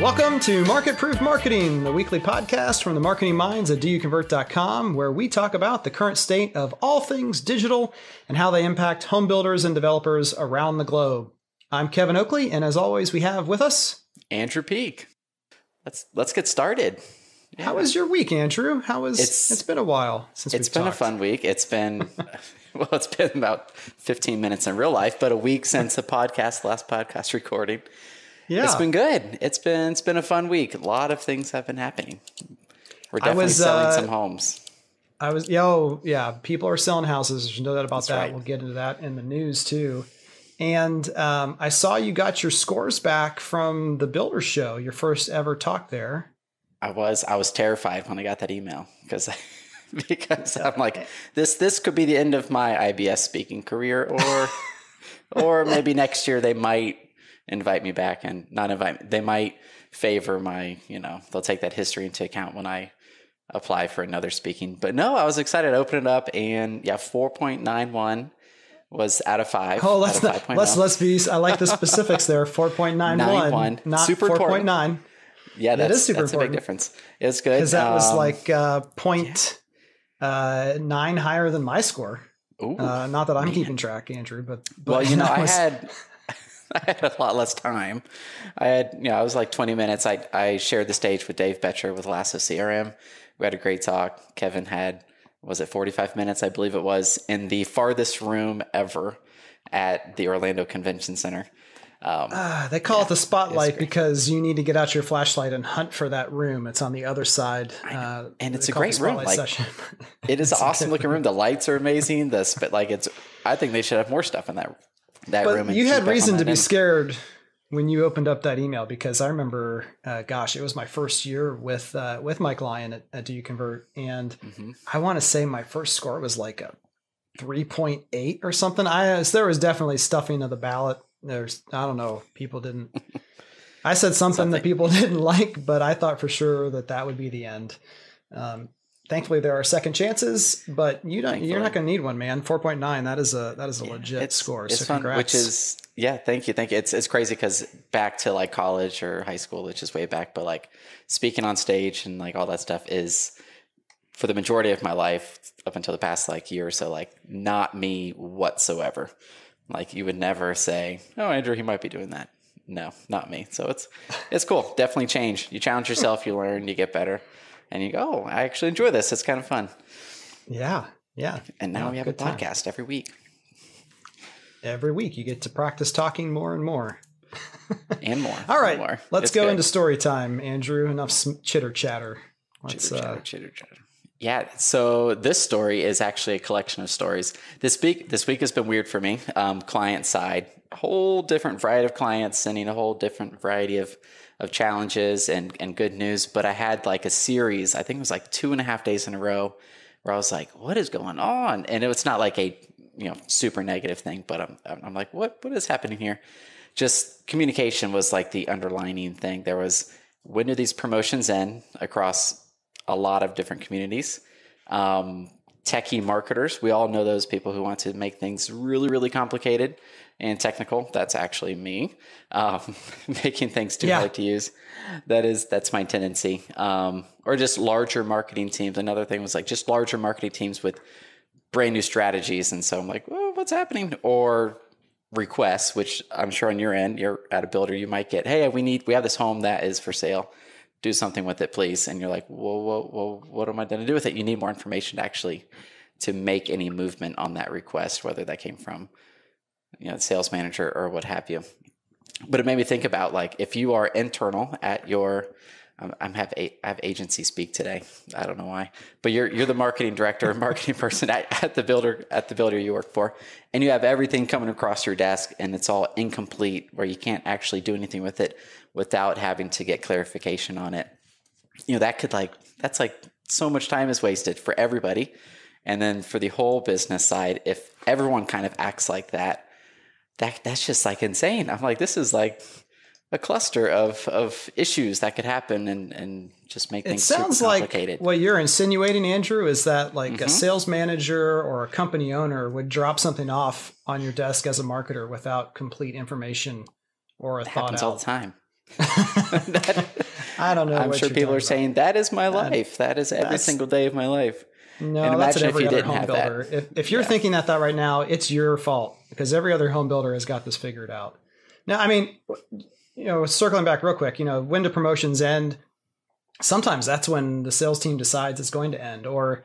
Welcome to Market Proof Marketing, the weekly podcast from the marketing minds at doyouconvert.com, where we talk about the current state of all things digital and how they impact home builders and developers around the globe. I'm Kevin Oakley, and as always, we have with us Andrew Peak. Let's get started. Yeah. How was your week, Andrew? It's been a while since we've talked. It's been a fun week. It's been it's been about 15 minutes in real life, but a week since the last podcast recording. Yeah. It's been good. It's been a fun week. A lot of things have been happening. We're definitely selling some homes. People are selling houses. There's no doubt about that. Right. We'll get into that in the news too. And I saw you got your scores back from the Builder Show, your first ever talk there. I was terrified when I got that email because I'm like, this could be the end of my IBS speaking career, or maybe next year they might invite me back and not invite me. They might favor my, they'll take that history into account when I apply for another speaking. But no, I was excited. I opened it up and 4.91 was out of 5. Oh, let's be, I like the specifics there. 4.91, not super 4.9. Yeah, that's super important. A big difference. It's good. Because that was like 0.9 higher than my score. Ooh, not that I'm keeping track, Andrew, but well, I had a lot less time. I was like 20 minutes. I shared the stage with Dave Betcher with Lasso CRM. We had a great talk. Kevin had, was it 45 minutes? I believe it was, in the farthest room ever at the Orlando Convention Center. They call it the spotlight because you need to get out your flashlight and hunt for that room. It's on the other side. And it's a great room. It is an awesome looking room. The lights are amazing. I think they should have more stuff in that room. You had reason to be scared when you opened up that email, because I remember, it was my first year with Mike Lyon at Do You Convert. And I want to say my first score was like a 3.8 or something. There was definitely stuffing of the ballot. I don't know. People didn't. I said something that people didn't like, but I thought for sure that would be the end. Thankfully, there are second chances, but you're not going to need one, man. 4.9. That is a legit score. It's so fun, congrats. which is thank you. It's crazy because back to like college or high school, which is way back, but like speaking on stage and like all that stuff is, for the majority of my life up until the past like year or so, like not me whatsoever. Like you would never say, "Oh, Andrew, he might be doing that." No, not me. So it's cool. Definitely change. You challenge yourself, you learn, you get better, and you go, "Oh, I actually enjoy this. It's kind of fun." Yeah. And now we have a podcast every week. Every week you get to practice talking more and more. And more. All right, let's go into story time, Andrew. Enough chitter chatter. Chitter chatter. Yeah, so this story is actually a collection of stories. This week has been weird for me. Client side, a whole different variety of clients sending a whole different variety of challenges and good news. But I had like a series, I think it was like 2.5 days in a row, where I was like, what is going on? And it's not like a super negative thing, but I'm like, what is happening here? Just communication was like the underlining thing. There was, when do these promotions end across a lot of different communities? Techie marketers, we all know those people who want to make things really, really complicated and technical. That's actually me, making things too hard to use. That's my tendency. Or just larger marketing teams. Another thing was like just larger marketing teams with brand new strategies. And so I'm like, well, what's happening? Or requests, which I'm sure on your end, you're at a builder, you might get, hey, we have this home that is for sale. Do something with it, please. And you're like, whoa, what am I going to do with it? You need more information to make any movement on that request, whether that came from, the sales manager or what have you. But it made me think about like, if you are internal at your, I have agency speak today. I don't know why, but you're the marketing director or marketing person at the builder you work for, and you have everything coming across your desk and it's all incomplete where you can't actually do anything with it without having to get clarification on it. That's like so much time is wasted for everybody. And then for the whole business side, if everyone kind of acts like that's just like insane. I'm like, this is like a cluster of issues that could happen and just make things super complicated. Like what you're insinuating, Andrew, is that like a sales manager or a company owner would drop something off on your desk as a marketer without complete information or a thought out. Happens all the time. I don't know. I'm what sure you're people are talking saying that is my life. That is every single day of my life. about. And No, that's at imagine if every you other didn't home have builder. that. If you're thinking that right now, it's your fault because every other home builder has got this figured out. Now, I mean, circling back real quick, when do promotions end? Sometimes that's when the sales team decides it's going to end, or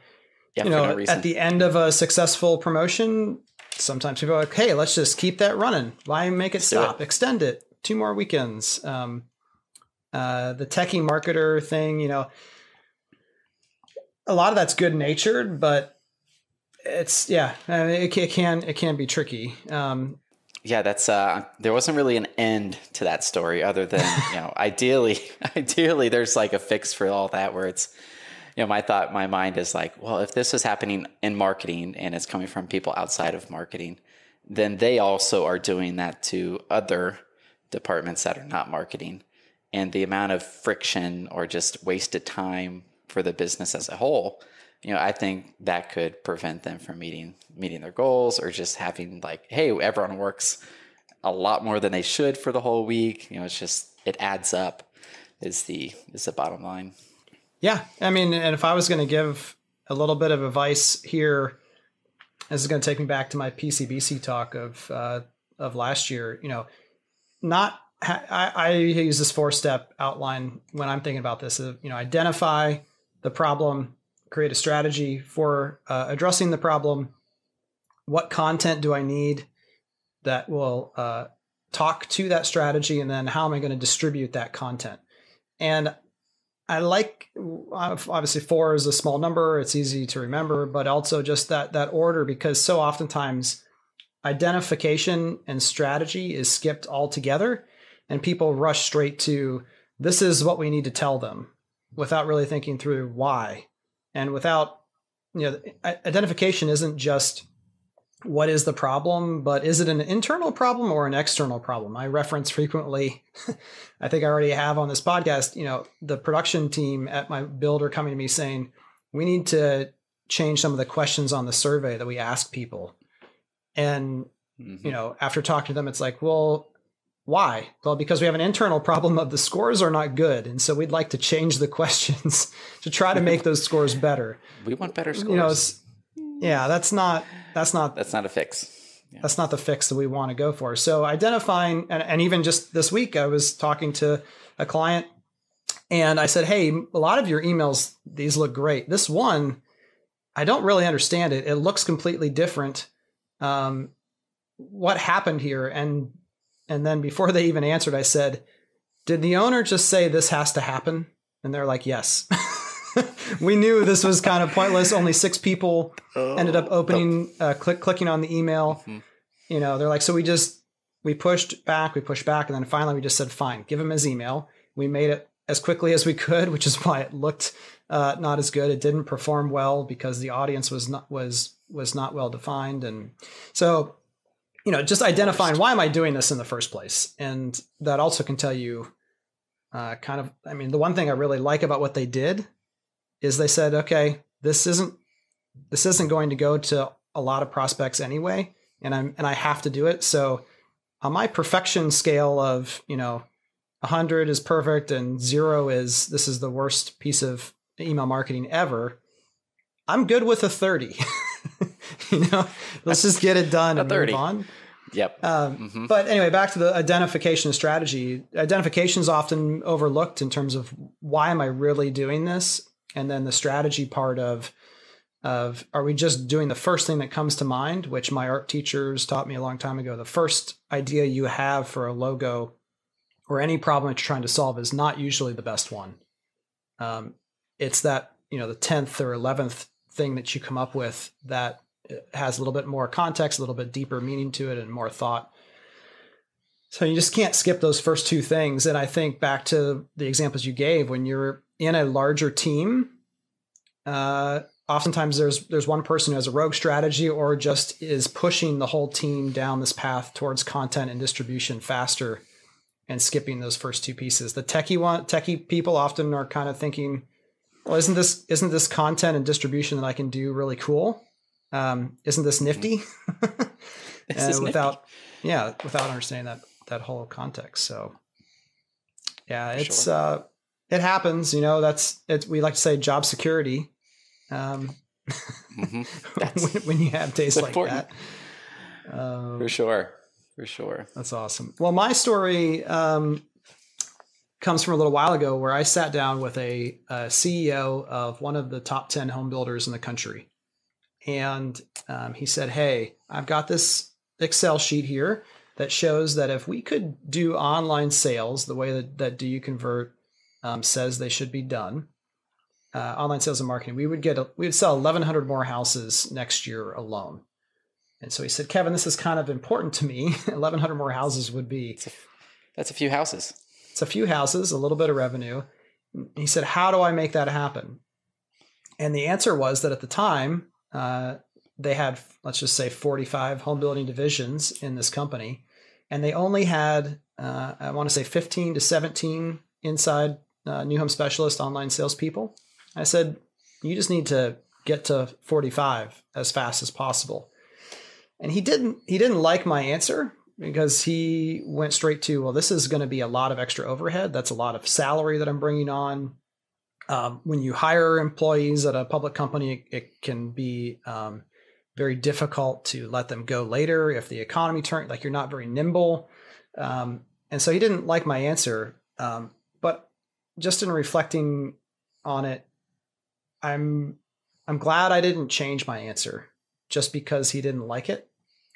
Yeah, for no reason. at the end of a successful promotion, sometimes people are like, hey, let's just keep that running. Why make it stop? Extend it 2 more weekends. The techie marketer thing, a lot of that's good natured, but it's, it can be tricky. Yeah, that's there wasn't really an end to that story other than, ideally there's like a fix for all that where it's, my mind is like, well, if this is happening in marketing and it's coming from people outside of marketing, then they also are doing that to other departments that are not marketing. And the amount of friction or just wasted time for the business as a whole, I think that could prevent them from meeting their goals, or just having like, hey, everyone works a lot more than they should for the whole week. It's just, it adds up is the bottom line. Yeah. I mean, and if I was going to give a little bit of advice here, this is going to take me back to my PCBC talk of last year, I use this 4-step outline when I'm thinking about this. Identify the problem, create a strategy for addressing the problem. What content do I need that will talk to that strategy? And then how am I going to distribute that content? And I like, obviously 4 is a small number. It's easy to remember, but also just that order, because so oftentimes identification and strategy is skipped altogether and people rush straight to, this is what we need to tell them, without really thinking through why. And without, identification isn't just what is the problem, but is it an internal problem or an external problem? I reference frequently, I think I already have on this podcast, the production team at my builder coming to me saying, we need to change some of the questions on the survey that we ask people. And, after talking to them, it's like, well, why? Well, because we have an internal problem of the scores are not good. And so we'd like to change the questions to try to make those scores better. We want better scores. That's not a fix. Yeah. That's not the fix that we want to go for. So identifying, and even just this week, I was talking to a client and I said, hey, a lot of your emails, these look great. This one, I don't really understand it. It looks completely different. What happened here? And then before they even answered, I said, did the owner just say this has to happen? And they're like, yes. We knew this was kind of pointless. Only 6 people ended up opening, clicking on the email. Mm-hmm. They're like, so we pushed back, and then finally we just said, fine, give him his email. We made it as quickly as we could, which is why it looked not as good. It didn't perform well because the audience was not well defined. And so, just identifying why am I doing this in the first place? And that also can tell you the one thing I really like about what they did is they said, okay, this isn't going to go to a lot of prospects anyway, and I have to do it. So on my perfection scale of 100 is perfect and 0 is this is the worst piece of email marketing ever, I'm good with a 30. Let's just get it done and 30. Move on. Yep. But anyway, back to the identification strategy. Identification is often overlooked in terms of why am I really doing this? And then the strategy part of are we just doing the first thing that comes to mind, which my art teachers taught me a long time ago. The first idea you have for a logo or any problem that you're trying to solve is not usually the best one. It's that, the 10th or 11th thing that you come up with that has a little bit more context, a little bit deeper meaning to it and more thought. So you just can't skip those first 2 things. And I think back to the examples you gave, when you're in a larger team, oftentimes there's one person who has a rogue strategy or just is pushing the whole team down this path towards content and distribution faster and skipping those first 2 pieces. The techie people often are kind of thinking, well, isn't this content and distribution that I can do really cool? Isn't this nifty? Without understanding that whole context. So Yeah, it happens. We like to say job security. When you have days like important. that. For sure. That's awesome. Well, my story comes from a little while ago where I sat down with a CEO of one of the top 10 home builders in the country. And he said, hey, I've got this Excel sheet here that shows that if we could do online sales the way that Do You Convert says they should be done, online sales and marketing, we would sell 1,100 more houses next year alone. And so he said, Kevin, this is kind of important to me. 1,100 more houses would be... That's a few houses. It's a few houses, a little bit of revenue. He said, how do I make that happen? And the answer was that at the time, they had, let's just say, 45 home building divisions in this company. And they only had, I want to say 15 to 17 inside new home specialist online salespeople. I said, you just need to get to 45 as fast as possible. And he didn't like my answer because he went straight to, well, this is going to be a lot of extra overhead. That's a lot of salary that I'm bringing on. When you hire employees at a public company, it can be very difficult to let them go later if the economy turns, like you're not very nimble. And so he didn't like my answer. But just in reflecting on it, I'm glad I didn't change my answer just because he didn't like it.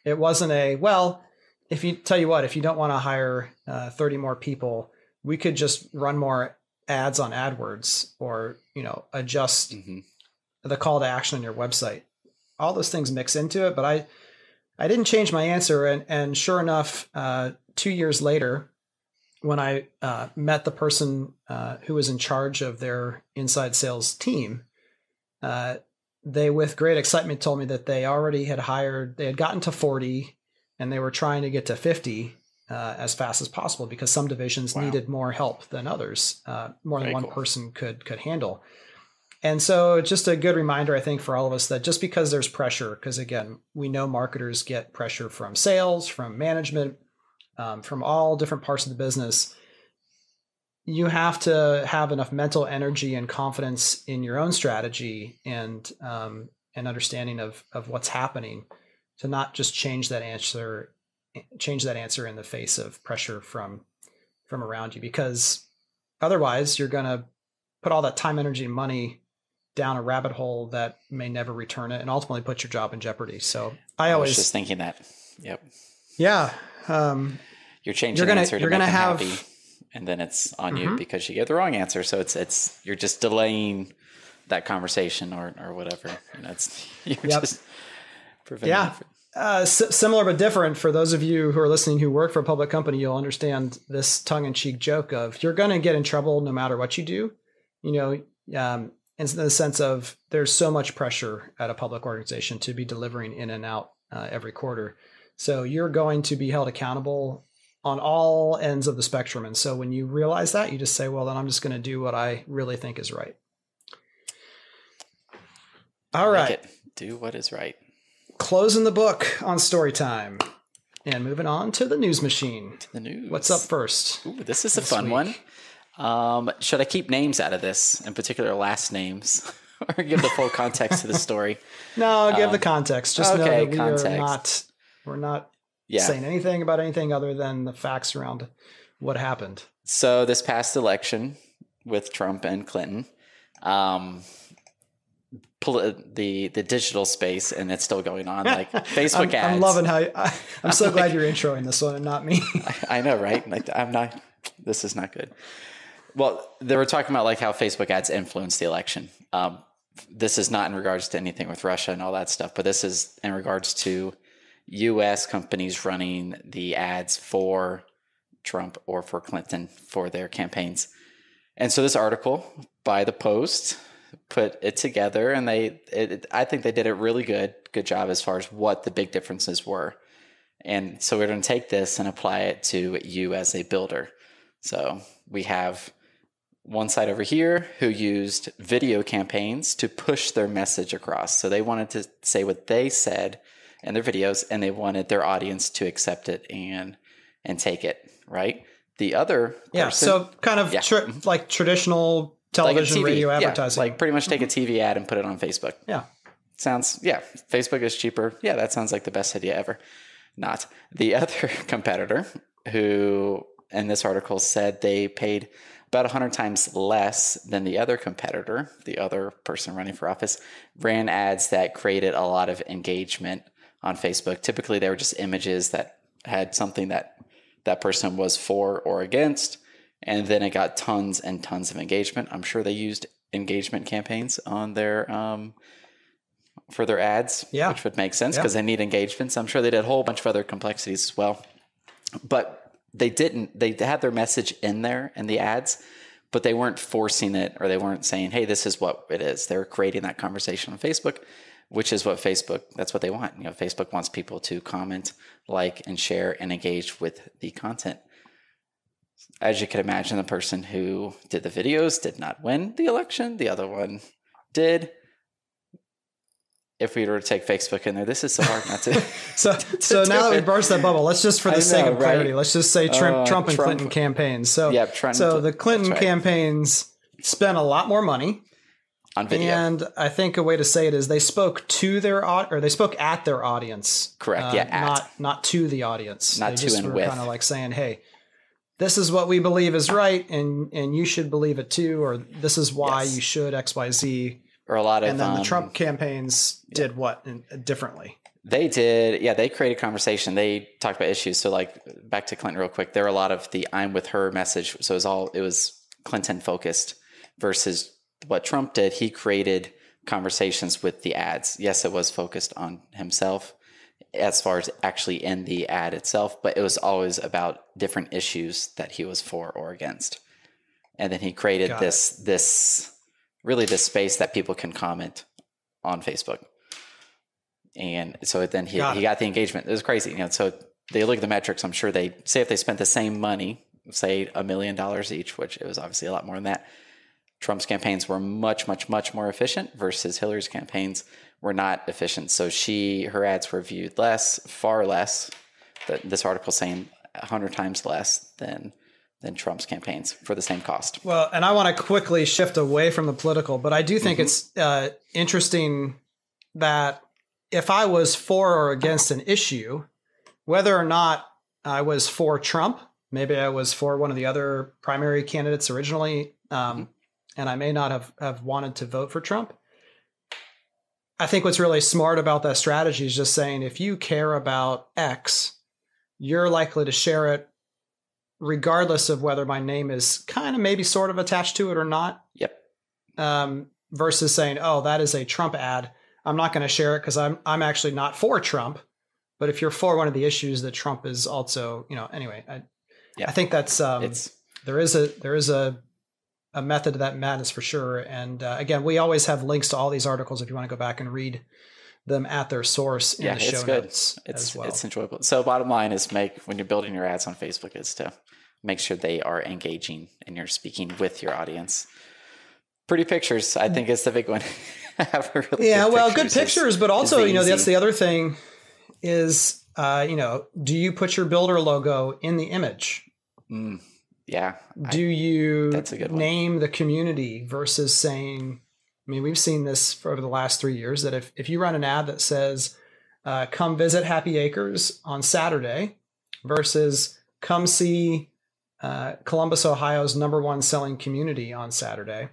It wasn't if you don't want to hire 30 more people, we could just run more ads on AdWords or, adjust the call to action on your website. All those things mix into it, but I didn't change my answer. And sure enough, 2 years later, when I met the person who was in charge of their inside sales team, they, with great excitement, told me that they had gotten to 40 and they were trying to get to 50 as fast as possible because some divisions needed more help than others, more than one person could handle. And so just a good reminder, I think, for all of us that just because there's pressure, because again, we know marketers get pressure from sales, from management, from all different parts of the business, you have to have enough mental energy and confidence in your own strategy and understanding of what's happening to not just change that answer in the face of pressure from around you, because otherwise you're going to put all that time, energy, and money down a rabbit hole that may never return it and ultimately put your job in jeopardy. So I was just thinking that. Yep. Yeah. You're changing the answer to make them happy, and then it's on you because you get the wrong answer. So it's you're just delaying that conversation or whatever. Just preventing it. Similar but different. For those of you who are listening who work for a public company, you'll understand this tongue-in-cheek joke of you're going to get in trouble no matter what you do. In the sense of there's so much pressure at a public organization to be delivering in and out every quarter. So you're going to be held accountable on all ends of the spectrum. And so when you realize that, you just say, well, then I'm just going to do what I really think is right. All right. Do what is right. Closing the book on story time and moving on to the news machine. The news. What's up first? Ooh, this is a fun one. Should I keep names out of this, in particular last names, or give the full context to the story? No, give the context. Just know that we're not saying anything about anything other than the facts around what happened. So this past election with Trump and Clinton, the digital space, and it's still going on, like Facebook ads. I'm loving how I'm so glad you're introing this one and not me. I know, right? Like this is not good. Well, they were talking about like how Facebook ads influenced the election. This is not in regards to anything with Russia and all that stuff, but this is in regards to U.S. companies running the ads for Trump or for Clinton for their campaigns. And so this article by the Post put it together, and I think they did a really good job as far as what the big differences were. And so we're going to take this and apply it to you as a builder. So we have one side over here who used video campaigns to push their message across. So they wanted to say what they said in their videos, and they wanted their audience to accept it and take it, right? The other person, so kind of like traditional television, like radio advertising. Like pretty much take a TV ad and put it on Facebook. Yeah. Facebook is cheaper. Yeah, that sounds like the best idea ever. Not. The other competitor, who in this article said they paid about 100 times less than the other competitor, the other person running for office, ran ads that created a lot of engagement on Facebook. Typically, they were just images that had something that person was for or against, and then it got tons and tons of engagement. I'm sure they used engagement campaigns on their for their ads, which would make sense because they need engagements. I'm sure they did a whole bunch of other complexities as well. But they didn't. They had their message in there in the ads, but they weren't forcing it, or they weren't saying, hey, this is what it is. They were creating that conversation on Facebook, which is what that's what they want. Facebook wants people to comment, like, and share and engage with the content. As you can imagine, the person who did the videos did not win the election. The other one did. If we were to take Facebook in there, this is so hard not to. so now that we burst that bubble, let's just, for the sake of clarity, let's just say Trump and Clinton campaigns. So the Clinton campaigns spent a lot more money on video, and I think a way to say it is they spoke to they spoke at their audience. Correct. Not to the audience. Not they to and with. Kind of like saying, hey, this is what we believe is right, and you should believe it too, or this is why you should X, Y, Z. Or a lot of, and then the Trump campaigns did what differently? They did, they created conversation. They talked about issues. So, like, back to Clinton real quick. There were a lot of the "I'm with her" message. So it was Clinton focused versus what Trump did. He created conversations with the ads. Yes, it was focused on himself as far as actually in the ad itself, but it was always about different issues that he was for or against. And then he created this space that people can comment on Facebook. And so then he got the engagement. It was crazy. So they look at the metrics. I'm sure they say if they spent the same money, say $1 million each, which it was obviously a lot more than that, Trump's campaigns were much, much, much more efficient versus Hillary's campaigns were not efficient. So her ads were viewed far less. This article saying 100 times less than Trump's campaigns for the same cost. Well, and I want to quickly shift away from the political, but I do think it's interesting that if I was for or against an issue, whether or not I was for Trump, maybe I was for one of the other primary candidates originally, and I may not have wanted to vote for Trump. I think what's really smart about that strategy is just saying, if you care about X, you're likely to share it regardless of whether my name is kind of maybe sort of attached to it or not. Yep. Versus saying, oh, that is a Trump ad, I'm not going to share it because I'm actually not for Trump. But if you're for one of the issues that Trump is also, anyway, I think that's there is a method to that madness for sure. And again, we always have links to all these articles if you want to go back and read them at their source in the show notes as well. It's enjoyable. So bottom line is when you're building your ads on Facebook is to make sure they are engaging and you're speaking with your audience. Pretty pictures, I think, is the big one. Good pictures, but also, that's the other thing is, do you put your builder logo in the image? Yeah. Do you that's a good one. Name the community versus saying, we've seen this for over the last 3 years, that if you run an ad that says, come visit Happy Acres on Saturday versus come see Columbus, Ohio's #1 selling community on Saturday,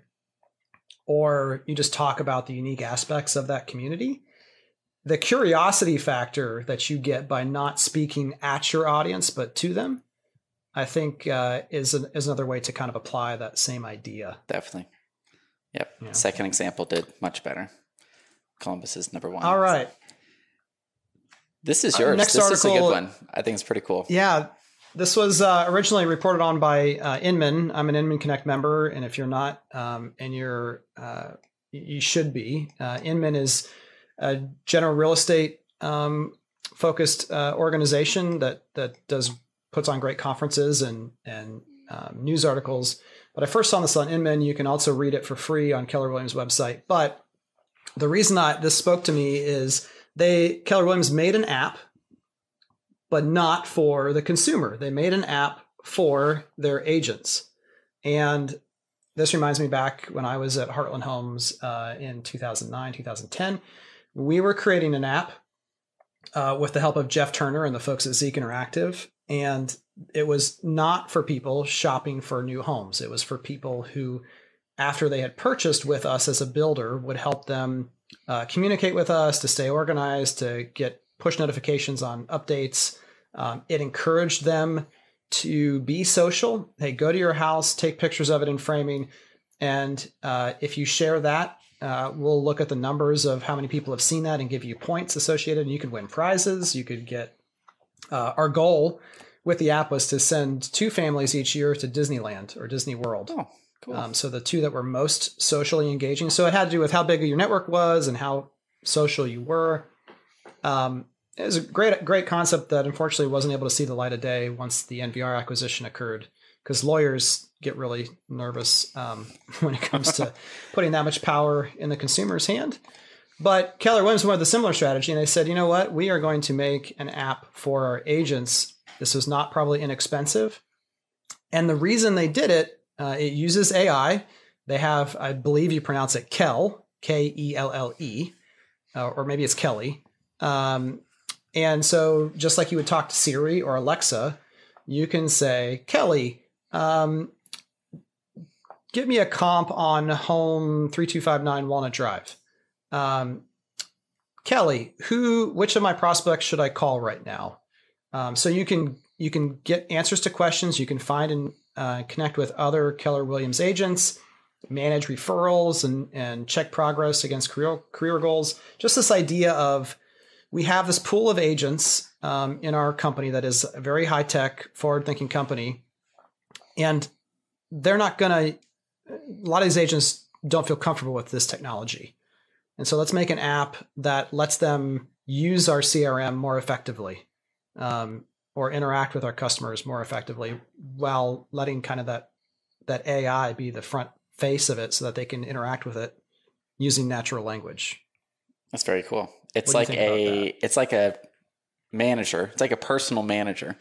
or you just talk about the unique aspects of that community, the curiosity factor that you get by not speaking at your audience but to them, I think is another way to kind of apply that same idea. Definitely. Yep. Yeah. Second example did much better. Columbus is #1. All right. This is yours. This is a good one. I think it's pretty cool. Yeah. This was originally reported on by Inman. I'm an Inman Connect member, and if you're not, and you should be. Inman is a general real estate focused organization that puts on great conferences and news articles. But I first saw this on Inman. You can also read it for free on Keller Williams' website. But the reason this spoke to me is Keller Williams made an app, but not for the consumer. They made an app for their agents. And this reminds me back when I was at Heartland Homes in 2009, 2010. We were creating an app with the help of Jeff Turner and the folks at Zeek Interactive. And it was not for people shopping for new homes. It was for people who, after they had purchased with us as a builder, would help them communicate with us, to stay organized, to get push notifications on updates. It encouraged them to be social. Hey, go to your house, take pictures of it in framing. And if you share that, we'll look at the numbers of how many people have seen that and give you points associated. And you could win prizes. You could get, our goal with the app was to send 2 families each year to Disneyland or Disney World. Oh, cool. So the 2 that were most socially engaging. So it had to do with how big your network was and how social you were. It was a great concept that unfortunately wasn't able to see the light of day once the NVR acquisition occurred, because lawyers get really nervous when it comes to putting that much power in the consumer's hand. But Keller Williams went with a similar strategy, and they said, you know what, we are going to make an app for our agents. This is not probably inexpensive. And the reason they did it, it uses AI. They have, I believe you pronounce it Kell, K-E-L-L-E, or maybe it's Kelly. And so just like you would talk to Siri or Alexa, you can say, Kelly, give me a comp on home 3259 Walnut Drive. Kelly, which of my prospects should I call right now? So you can get answers to questions. You can find and connect with other Keller Williams agents, manage referrals, and check progress against career goals. Just this idea of, we have this pool of agents in our company that is a very high-tech, forward-thinking company, and they're not going to, a lot of these agents don't feel comfortable with this technology. And so let's make an app that lets them use our CRM more effectively, or interact with our customers more effectively, while letting kind of that AI be the front face of it so that they can interact with it using natural language. That's very cool. It's like a manager. It's like a personal manager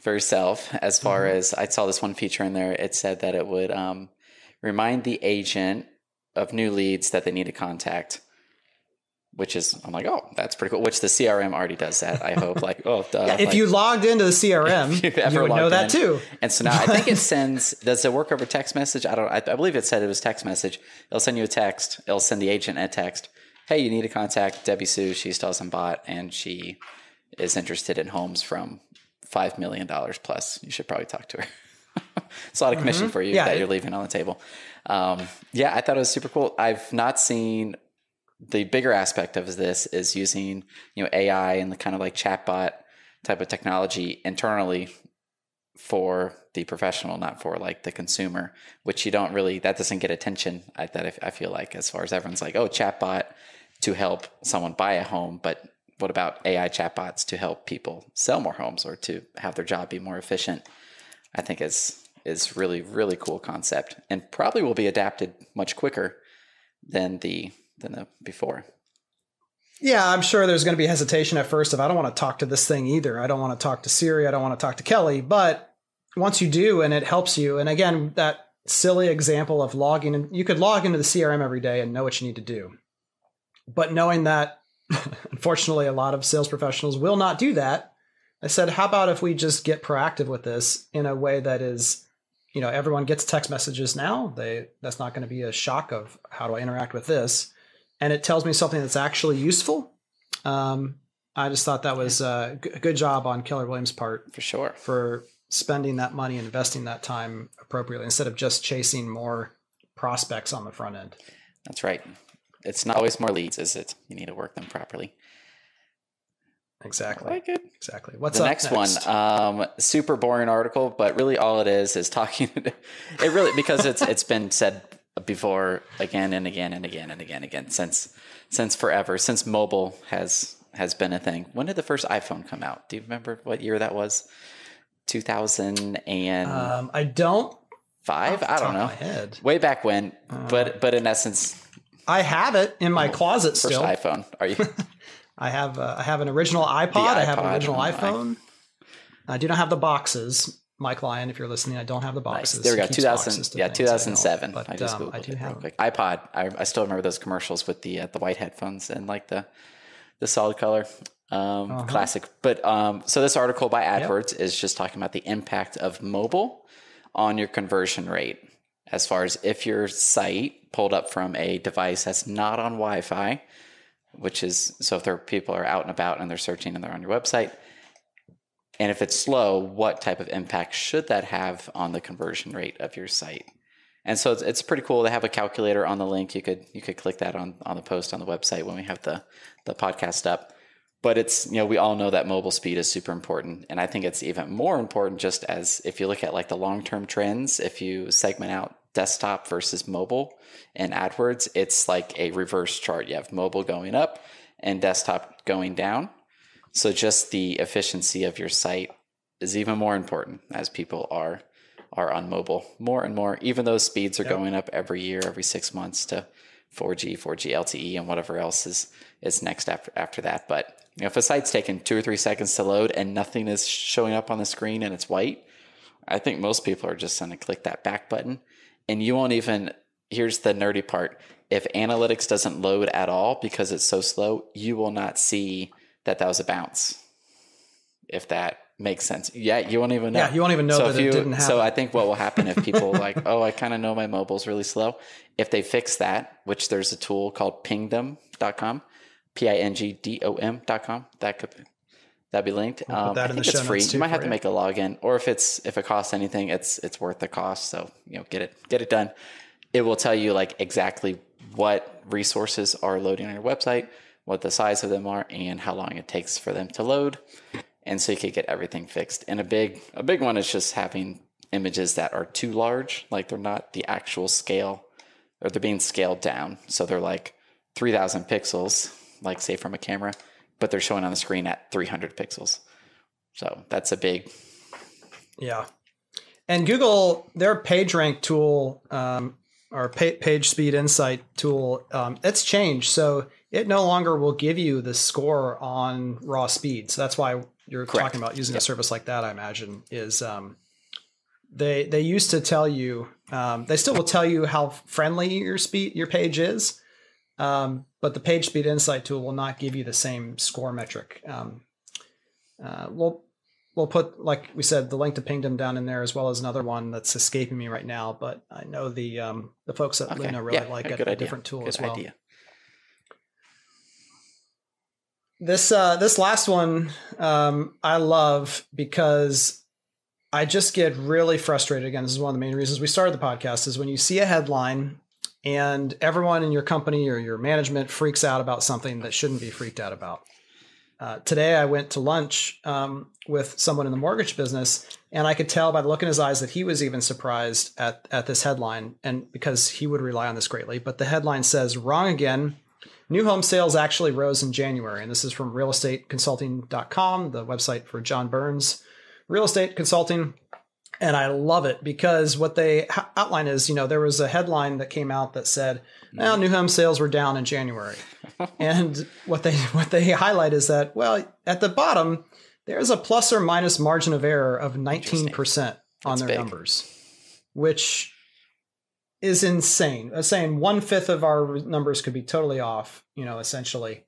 for yourself. As far as, I saw this one feature in there, it said that it would remind the agent of new leads that they need to contact, which is, I'm like, oh, that's pretty cool. Which the CRM already does that, I hope. Like, oh, duh. Yeah, if you logged into the CRM, you would know that too. And so now I think it sends, does it work over text message? I believe it said it was text message. It'll send you a text. It'll send the agent a text. Hey, you need to contact Debbie Sue. She still hasn't bought, and she is interested in homes from $5 million plus. You should probably talk to her. It's a lot of commission for you that you're leaving on the table. Yeah, I thought it was super cool. I've not seen, the bigger aspect of this is using, AI and the kind of like chatbot type of technology internally for the professional, not for like the consumer, which you don't really, that doesn't get attention. I feel like, as far as everyone's like, oh, chatbot to help someone buy a home, but what about AI chatbots to help people sell more homes or to have their job be more efficient? I think is really, really cool concept, and probably will be adapted much quicker than the before. Yeah, I'm sure there's going to be hesitation at first of, I don't want to talk to this thing either. I don't want to talk to Siri. I don't want to talk to Kelly. But once you do, and it helps you, and again, that silly example of logging, and you could log into the CRM every day and know what you need to do. But knowing that, unfortunately, a lot of sales professionals will not do that, I said, how about if we just get proactive with this in a way that is, everyone gets text messages now. That's not going to be a shock of, how do I interact with this? And it tells me something that's actually useful. I just thought that was a good job on Keller Williams' part. For sure. For spending that money and investing that time appropriately, instead of just chasing more prospects on the front end. That's right. It's not always more leads, is it? You need to work them properly. Exactly. I like it. Exactly. What's the up next one? Super boring article, but really all it is talking. It really, because it's been said before again and again and again and again since forever, since mobile has been a thing. When did the first iPhone come out? Do you remember what year that was? 2000 and I don't. 5? I don't know. My head. Way back when, but in essence, I have it in my closet still. First iPhone. Are you? I have an original iPod. I have an original iPhone. I do not have the boxes. my client, if you're listening, I don't have the boxes. Nice. There we go. He keeps boxes to things, 2007. But I just Googled I do it have real them. quick. iPod. I still remember those commercials with the white headphones and like the solid color. Classic. But so this article by AdWords is just talking about the impact of mobile on your conversion rate, as far as if your site pulled up from a device that's not on Wi-Fi, which is, so if people are out and about and they're searching and they're on your website, and if it's slow, what type of impact should that have on the conversion rate of your site? And so it's pretty cool. They have a calculator on the link. You could click that on the post on the website when we have the podcast up. But it's, we all know that mobile speed is super important. And I think it's even more important just as if you look at like the long-term trends, if you segment out desktop versus mobile in AdWords, it's like a reverse chart. You have mobile going up and desktop going down. So just the efficiency of your site is even more important as people are on mobile more and more, even though speeds are going up every year, every 6 months to 4G LTE, and whatever else is next after that. But if a site's taking 2 or 3 seconds to load and nothing is showing up on the screen and it's white, I think most people are just going to click that back button. And you won't even, here's the nerdy part, if analytics doesn't load at all because it's so slow, you will not see that was a bounce, if that makes sense. Yeah, you won't even know. Yeah, you won't even know that it didn't happen. So I think what will happen if people like, I kind of know my mobile's really slow. If they fix that, which there's a tool called pingdom.com, pingdom.com, that'd be linked. We'll put that in the show it's free. Notes too, you might have to make a login, or if it costs anything, it's worth the cost. So get it done. It will tell you like exactly what resources are loading on your website, what the size of them are, and how long it takes for them to load. And so you could get everything fixed. And a big one is just having images that are too large, like they're not the actual scale, or they're being scaled down. So they're like 3,000 pixels, like say from a camera, but they're showing on the screen at 300 pixels. So that's a big. Yeah. And Google, their PageRank tool, or Page Speed Insight tool, it's changed. So it no longer will give you the score on raw speed. So that's why you're talking about using a service like that, I imagine, is they used to tell you, they still will tell you how friendly your page is, but the Page Speed Insight tool will not give you the same score metric. We'll put, like we said, the link to Pingdom down in there, as well as another one that's escaping me right now, but I know the folks at Luna really like a different tool as well. Idea. This last one I love because I just get really frustrated. Again, this is one of the main reasons we started the podcast, is when you see a headline and everyone in your company or your management freaks out about something that shouldn't be freaked out about. Today I went to lunch with someone in the mortgage business, and I could tell by the look in his eyes that he was even surprised at this headline, and because he would rely on this greatly. But the headline says, "Wrong again. New home sales actually rose in January." And this is from realestateconsulting.com, the website for John Burns Real Estate Consulting. And I love it because what they outline is, there was a headline that came out that said, well, new home sales were down in January. And what they highlight is that, well, at the bottom, there's a plus or minus margin of error of 19% on their numbers, which is insane. Saying 1/5 of our numbers could be totally off, essentially,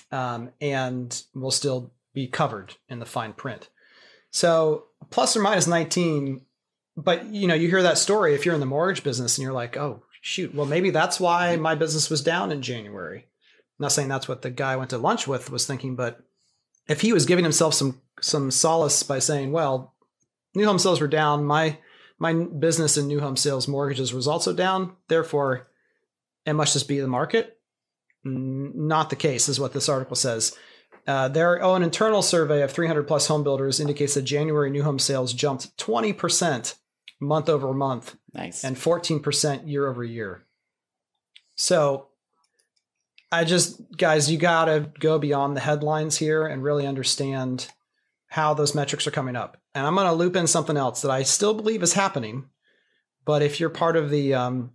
and we'll still be covered in the fine print. So plus or minus 19, but you hear that story if you're in the mortgage business and you're like, oh shoot, well maybe that's why my business was down in January. I'm not saying that's what the guy I went to lunch with was thinking, but if he was giving himself some solace by saying, well, new home sales were down, my business in new home sales mortgages was also down, therefore it must just be the market. Not the case, is what this article says. Their own internal survey of 300 plus home builders indicates that January new home sales jumped 20% month over month. Nice. And 14% year over year. So guys, you got to go beyond the headlines here and really understand how those metrics are coming up. And I'm going to loop in something else that I still believe is happening. But if you're part of the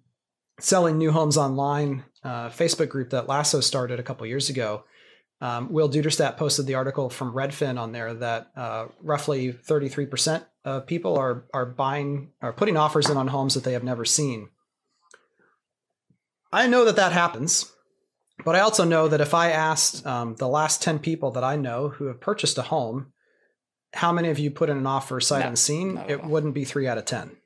Selling New Homes Online Facebook group that Lasso started a couple years ago, Will Duderstadt posted the article from Redfin on there that roughly 33% of people are putting offers in on homes that they have never seen. I know that happens, but I also know that if I asked the last 10 people that I know who have purchased a home, how many of you put in an offer sight unseen, it wouldn't be 3 out of 10.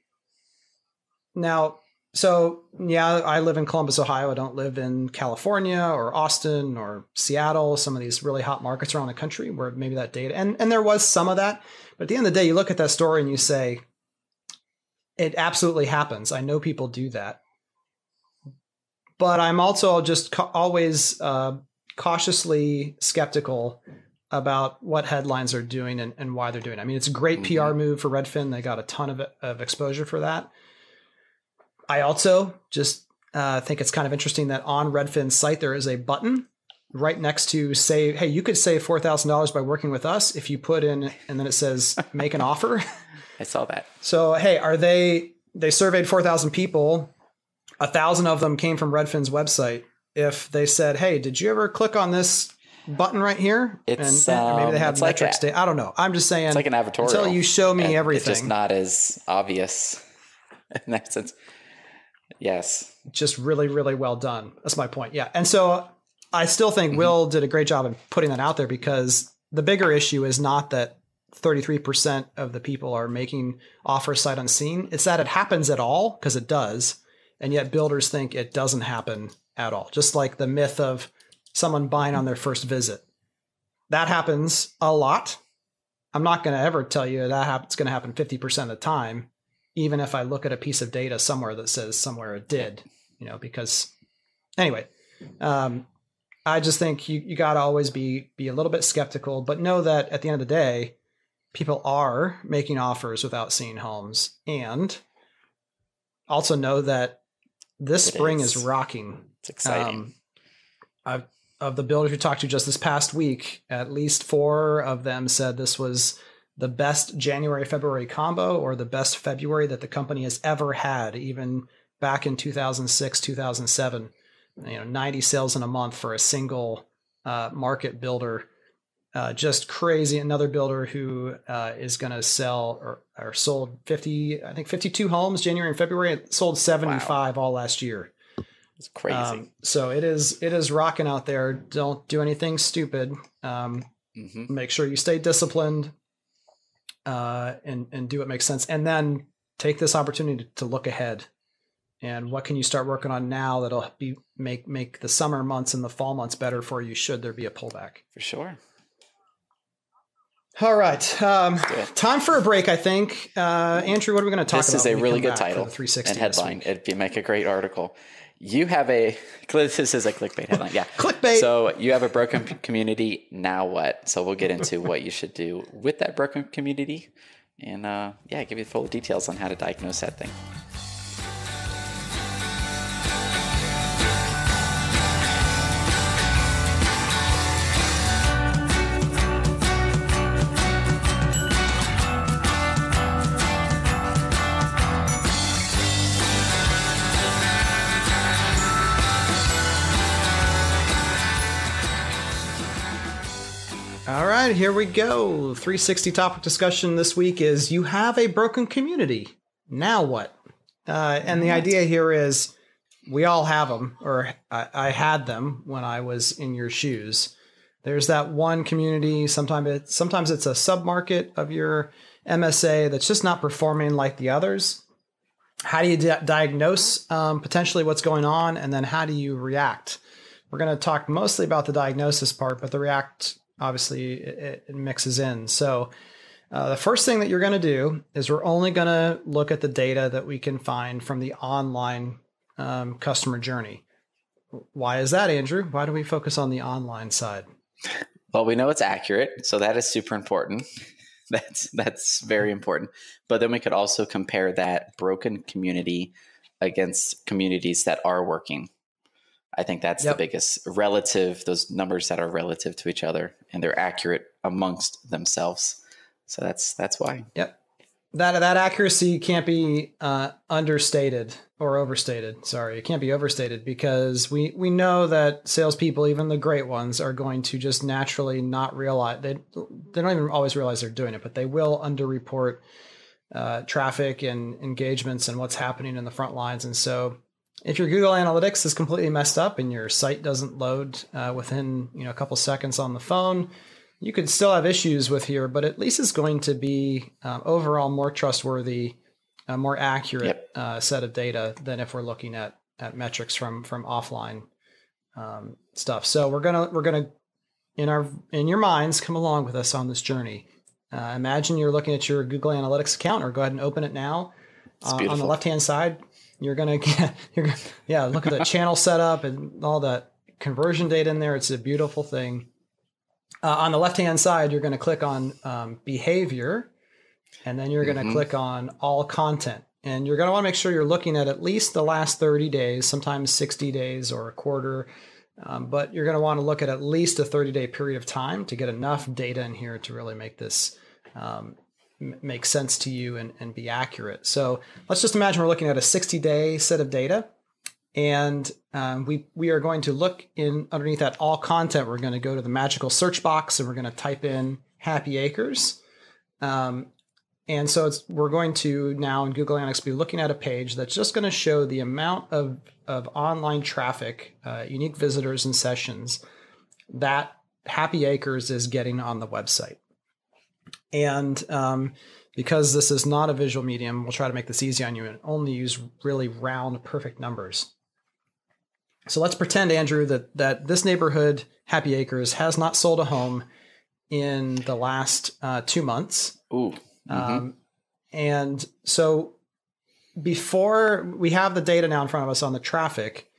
Now, so yeah, I live in Columbus, Ohio. I don't live in California or Austin or Seattle, some of these really hot markets around the country where maybe that data, and there was some of that. But at the end of the day, you look at that story and you say, it absolutely happens. I know people do that. But I'm also just always cautiously skeptical about what headlines are doing and why they're doing it. I mean, it's a great PR move for Redfin. They got a ton of exposure for that. I also just think it's kind of interesting that on Redfin's site, there is a button right next to say, hey, you could save $4,000 by working with us if you put in, and then it says, make an offer. I saw that. So, hey, they surveyed 4,000 people. 1,000 of them came from Redfin's website. If they said, hey, did you ever click on this button right here? It's and maybe they have metrics. I don't know. I'm just saying. It's like an advertorial. Until you show me everything. It's just not as obvious in that sense. Yes. Just really, really well done. That's my point. Yeah. And so I still think Will did a great job in putting that out there, because the bigger issue is not that 33% of the people are making offers sight unseen. It's that it happens at all, because it does. And yet builders think it doesn't happen at all. Just like the myth of someone buying on their first visit. That happens a lot. I'm not going to ever tell you that it's going to happen 50% of the time, even if I look at a piece of data somewhere that says somewhere it did, because anyway, I just think you got to always be a little bit skeptical, but know that at the end of the day, people are making offers without seeing homes. And also know that this spring is rocking. It's exciting. Of the builders we talked to just this past week, at least 4 of them said this was the best January-February combo, or the best February that the company has ever had, even back in 2006, 2007. 90 sales in a month for a single market builder. Just crazy. Another builder who is going to sell or sold 52 homes January and February. It sold 75 all last year. It's crazy. So it is rocking out there. Don't do anything stupid. Make sure you stay disciplined and do what makes sense. And then take this opportunity to look ahead. And what can you start working on now that'll make the summer months and the fall months better for you, should there be a pullback? For sure. All right. Time for a break, I think. Andrew, what are we going to talk about? This is a really good title and headline. It'd make a great article. This is a clickbait headline. Yeah. Clickbait. So you have a broken community. Now what? So we'll get into what you should do with that broken community, and give you full details on how to diagnose that thing. All right, here we go. 360 topic discussion this week is, you have a broken community. Now what? And the idea here is, we all have them, or I had them when I was in your shoes. There's that one community. Sometimes it's a submarket of your MSA that's just not performing like the others. How do you diagnose potentially what's going on? And then how do you react? We're going to talk mostly about the diagnosis part, but the react, obviously, it mixes in. So the first thing that you're going to do is, we're only going to look at the data that we can find from the online customer journey. Why is that, Andrew? Why do we focus on the online side? Well, we know it's accurate, so that is super important. That's very important. But then we could also compare that broken community against communities that are working. I think that's the biggest relative, those numbers that are relative to each other, and they're accurate amongst themselves. So that's why. Yep. That accuracy can't be understated. or overstated. Sorry, it can't be overstated because we know that salespeople, even the great ones, are going to just naturally not realize they don't even always realize they're doing it, but they will underreport traffic and engagements and what's happening in the front lines. And so, if your Google Analytics is completely messed up and your site doesn't load within a couple seconds on the phone, you could still have issues with here, but at least it's going to be overall more trustworthy, more accurate set of data than if we're looking at metrics from offline stuff. So we're gonna in your minds come along with us on this journey. Imagine you're looking at your Google Analytics account, or go ahead and open it now. On the left hand side, you're gonna look at the channel setup and all that conversion data in there. It's a beautiful thing. On the left-hand side, you're going to click on behavior, and then you're going to click on all content. And you're going to want to make sure you're looking at least the last 30 days, sometimes 60 days or a quarter. But you're going to want to look at least a 30-day period of time to get enough data in here to really make this make sense to you and be accurate. So let's just imagine we're looking at a 60-day set of data. And we are going to look in underneath that all content. We're going to go to the magical search box and we're going to type in Happy Acres. And so we're going to now in Google Analytics be looking at a page that's just going to show the amount of online traffic, unique visitors and sessions that Happy Acres is getting on the website. And because this is not a visual medium, we'll try to make this easy on you and only use really round, perfect numbers. So let's pretend, Andrew, that this neighborhood, Happy Acres, has not sold a home in the last 2 months. Ooh. And so before we have the data now in front of us on the traffic,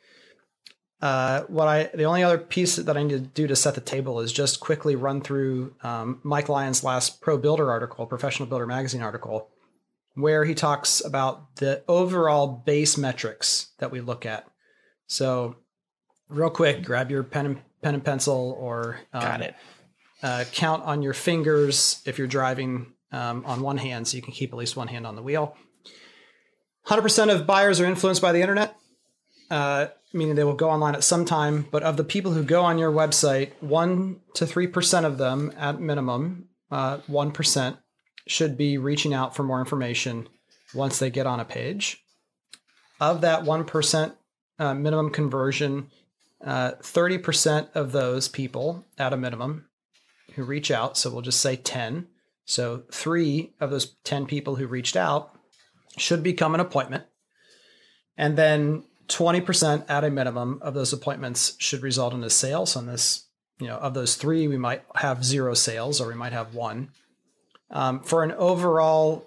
the only other piece that I need to do to set the table is just quickly run through Mike Lyon's last Pro Builder article, Professional Builder Magazine article, where he talks about the overall base metrics that we look at. So real quick, grab your pen and pencil, or Got it. Count on your fingers if you're driving on one hand, so you can keep at least one hand on the wheel. 100% of buyers are influenced by the internet, meaning they will go online at some time. But of the people who go on your website, 1 to 3% of them at minimum, 1% should be reaching out for more information once they get on a page. Of that 1% minimum conversion, 30% of those people at a minimum who reach out, so we'll just say 10. So 3 of those 10 people who reached out should become an appointment. And then 20% at a minimum of those appointments should result in a sale. So in this, of those 3, we might have 0 sales, or we might have 1. For an overall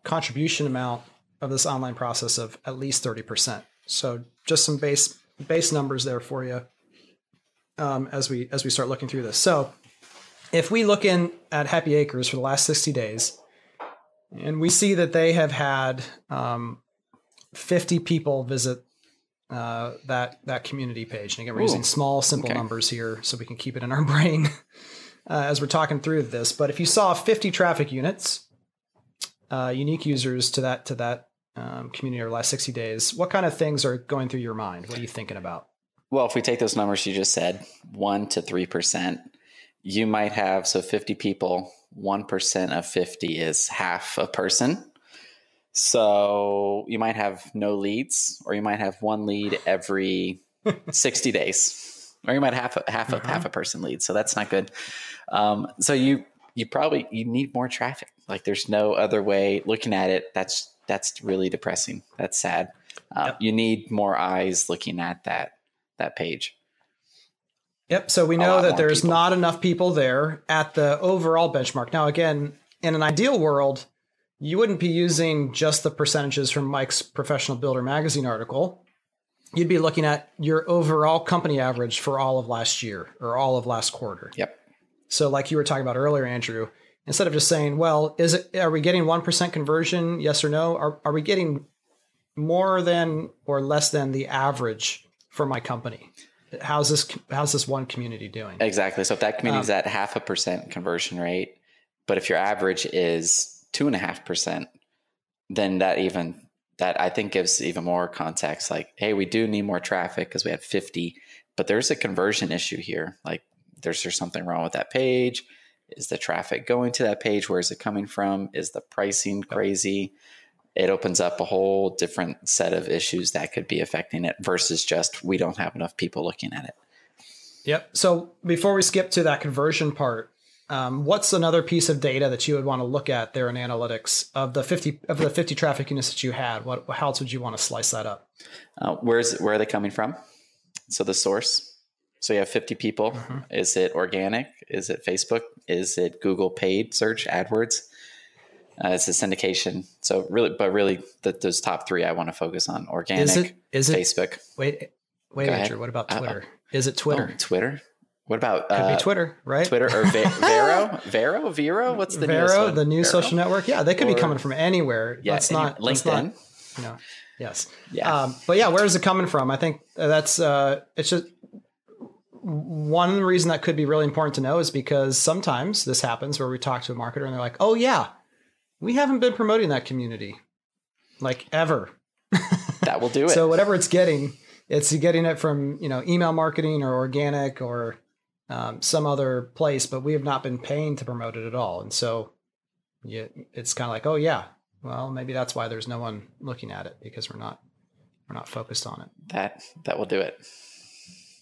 contribution amount of this online process of at least 30%. So just some base numbers there for you as we start looking through this. So if we look in at Happy Acres for the last 60 days, and we see that they have had 50 people visit that community page. And again, we're using small, simple numbers here so we can keep it in our brain as we're talking through this. But if you saw 50 traffic units, unique users to that community over the last 60 days, what kind of things are going through your mind? What are you thinking about? Well, if we take those numbers you just said, 1 to 3%, you might have, 50 people, 1% of 50 is half a person. So you might have no leads, or you might have 1 lead every 60 days, or you might have half a person lead. So that's not good. So you need more traffic. Like, there's no other way looking at it. That's really depressing. That's sad. You need more eyes looking at that page. Yep. So we know that there's not enough people there at the overall benchmark. Now, again, in an ideal world, you wouldn't be using just the percentages from Mike's Professional Builder Magazine article. You'd be looking at your overall company average for all of last year or all of last quarter. Yep. So like you were talking about earlier, Andrew, instead of just saying, well, are we getting 1% conversion? Yes or no? Are we getting more than or less than the average for my company? How's this one community doing? Exactly. So if that community is at 0.5% conversion rate, but if your average is 2.5%, then that even that I think gives even more context. Like, hey, we do need more traffic because we had 50, but there's a conversion issue here. Like, there's something wrong with that page. Is the traffic going to that page? Where is it coming from? Is the pricing crazy? It opens up a whole different set of issues that could be affecting it versus just we don't have enough people looking at it. Yep. So before we skip to that conversion part, what's another piece of data that you would want to look at there in analytics of the 50 traffic units that you had? How else would you want to slice that up? Where are they coming from? So the source. So you have 50 people. Mm-hmm. Is it organic? Is it Facebook? Is it Google paid search, AdWords? It's a syndication. So really, those top three I want to focus on: organic, is it Facebook. Wait, Andrew. What about Twitter? Is it Twitter? Oh, Twitter. What about could be Twitter, right? Twitter or Vero? What's the Vero, one? the new social network? Yeah, they could be coming from anywhere. Yeah, LinkedIn. Yes. Yeah. But yeah, where is it coming from? I think that's it's just one reason that could be really important to know is because sometimes this happens where we talk to a marketer and they're like, "Oh yeah, we haven't been promoting that community like ever." That will do it. So whatever it's getting it from email marketing or organic or some other place, but we have not been paying to promote it at all. And so it's kind of like, oh yeah, well maybe that's why there's no one looking at it, because we're not focused on it. That will do it.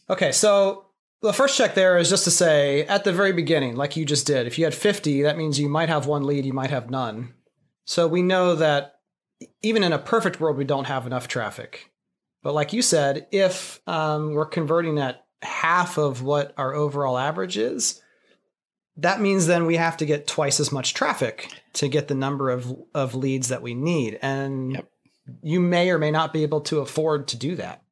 Okay, so the first check there is just to say at the very beginning, like you just did, if you had 50, that means you might have one lead, you might have none. So we know that even in a perfect world, we don't have enough traffic. But like you said, if we're converting at half of what our overall average is, that means then we have to get twice as much traffic to get the number of leads that we need. And you may or may not be able to afford to do that,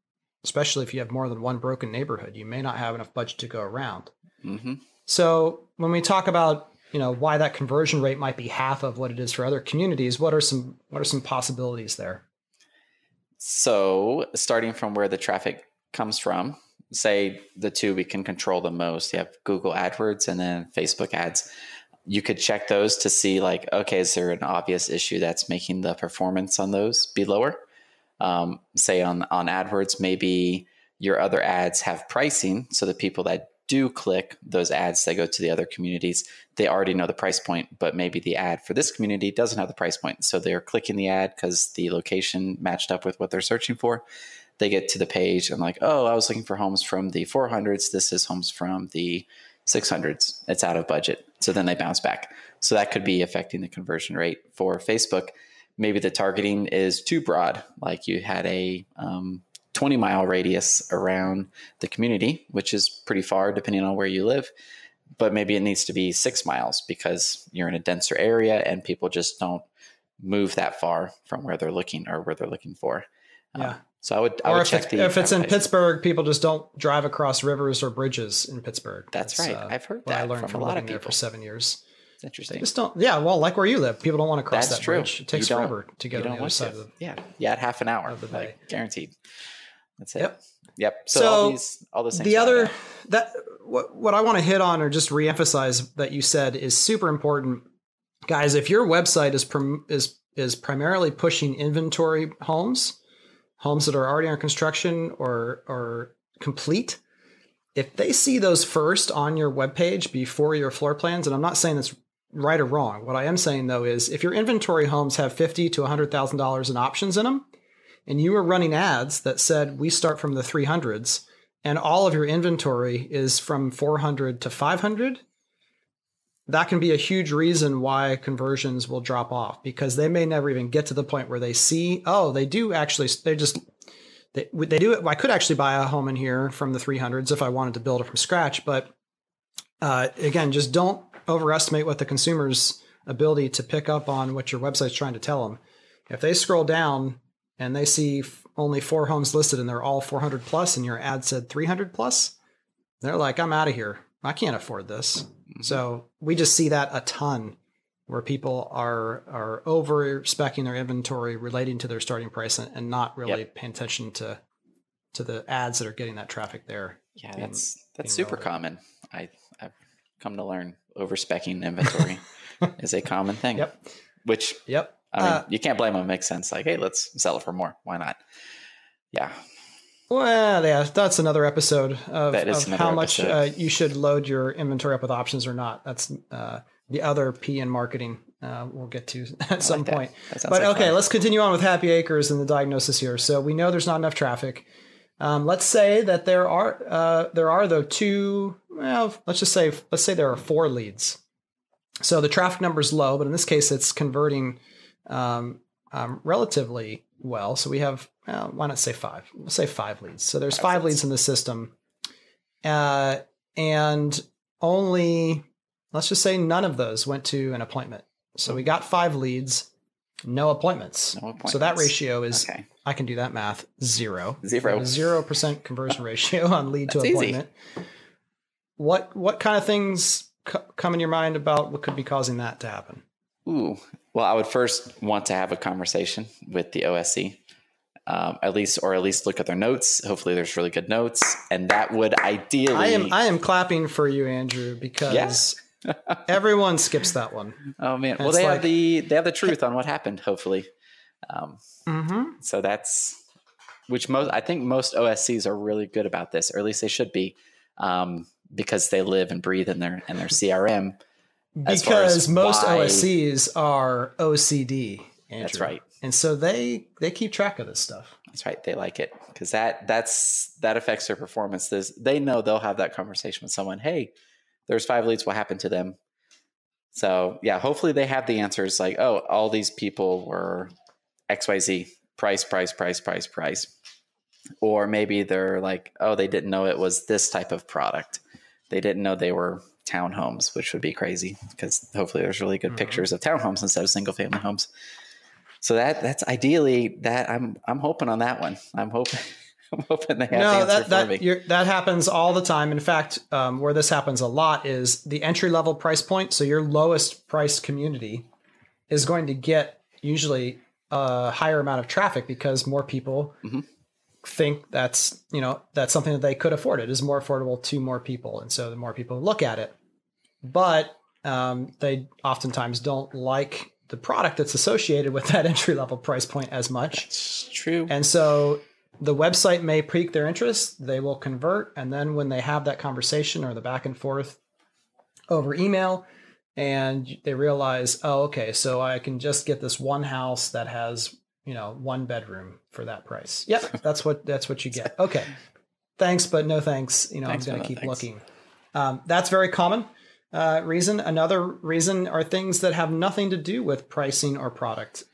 especially if you have more than one broken neighborhood. You may not have enough budget to go around. Mm-hmm. So when we talk about why that conversion rate might be half of what it is for other communities, what are some possibilities there? So starting from where the traffic comes from, say the two we can control the most, you have Google AdWords and then Facebook ads. You could check those to see like, okay, is there an obvious issue that's making the performance on those be lower? Say on AdWords, maybe your other ads have pricing. So the people that do click those ads that go to the other communities, they already know the price point, but maybe the ad for this community doesn't have the price point. So they're clicking the ad because the location matched up with what they're searching for. They get to the page and like, oh, I was looking for homes from the 400s. This is homes from the 600s. It's out of budget. So then they bounce back. So that could be affecting the conversion rate for Facebook. Maybe the targeting is too broad. Like you had a 20-mile radius around the community, which is pretty far depending on where you live. But maybe it needs to be 6 miles because you're in a denser area and people just don't move that far from where they're looking or where they're looking for. Yeah. So I would check if it's in Pittsburgh, people just don't drive across rivers or bridges in Pittsburgh. That's right. I've heard that I learned from a lot of people for 7 years. It's interesting. They just don't. Yeah, well, like where you live, people don't want to cross that bridge. It takes forever to get on the other side of the. Yeah, half an hour, like, guaranteed. That's it. Yep. So all those things. The other what I want to hit on or just reemphasize that you said is super important, guys. If your website is primarily pushing inventory homes that are already under construction or complete, if they see those first on your webpage before your floor plans, and I'm not saying that's right or wrong. What I am saying though is if your inventory homes have $50,000 to $100,000 in options in them, and you were running ads that said we start from the 300s, and all of your inventory is from 400 to 500, that can be a huge reason why conversions will drop off, because they may never even get to the point where they see, oh, they do actually, they do it. I could actually buy a home in here from the 300s if I wanted to build it from scratch. But again, just don't overestimate what the consumer's ability to pick up on what your website's trying to tell them. If they scroll down and they see only 4 homes listed and they're all 400 plus and your ad said 300 plus, they're like, I'm out of here. I can't afford this. Mm-hmm. So we just see that a ton where people are over speccing their inventory relating to their starting price and not really paying attention to the ads that are getting that traffic there. Yeah, that's super common. I've come to learn over speccing inventory is a common thing. Yep. Which I mean, you can't blame them. It makes sense. Like, hey, let's sell it for more. Why not? Yeah. Well, yeah, that's another episode of how much you should load your inventory up with options or not. That's the other P in marketing we'll get to at some point. But okay, fun. Let's continue on with Happy Acres and the diagnosis here. So we know there's not enough traffic. Let's say that there are though two. Well, let's say there are 4 leads. So the traffic number is low, but in this case, it's converting relatively well. So we have, why not say 5? We'll say 5 leads. So there's 5 leads in the system. And only, let's just say none of those went to an appointment. So we got 5 leads, no appointments. So that ratio is, I can do that math, 0. 0% conversion ratio on lead to appointment. Easy. What kind of things come in your mind about what could be causing that to happen? Ooh, well, I would first want to have a conversation with the OSC, at least look at their notes. Hopefully there's really good notes. And that would ideally... I am clapping for you, Andrew, because everyone skips that one. Oh man. Well, they have the truth on what happened, hopefully. So that's, I think most OSCs are really good about this, or at least they should be, because they live and breathe in their CRM. Because most OSCs are OCD, Andrew. That's right. And so they keep track of this stuff. That's right. They like it because that affects their performance. They know they'll have that conversation with someone. Hey, there's 5 leads. What happened to them? So yeah, hopefully they have the answers like, oh, all these people were XYZ, price. Or maybe they're like, oh, they didn't know it was this type of product. They didn't know they were townhomes, which would be crazy because hopefully there's really good pictures of townhomes instead of single family homes. So that's ideally that I'm hoping on that one. I'm hoping they have the answer for me. That happens all the time. In fact, where this happens a lot is the entry level price point. So your lowest price community is going to get usually a higher amount of traffic because more people think that's something that they could afford. It is more affordable to more people. And so the more people look at it, but they oftentimes don't like the product that's associated with that entry level price point as much. That's true. And so the website may pique their interest. They will convert. And then when they have that conversation or the back and forth over email and they realize, oh, okay, so I can just get this one house that has 1 bedroom for that price. Yep. That's what you get. Okay. Thanks, but no thanks. I'm going to keep looking. That's very common reason. Another reason are things that have nothing to do with pricing or product.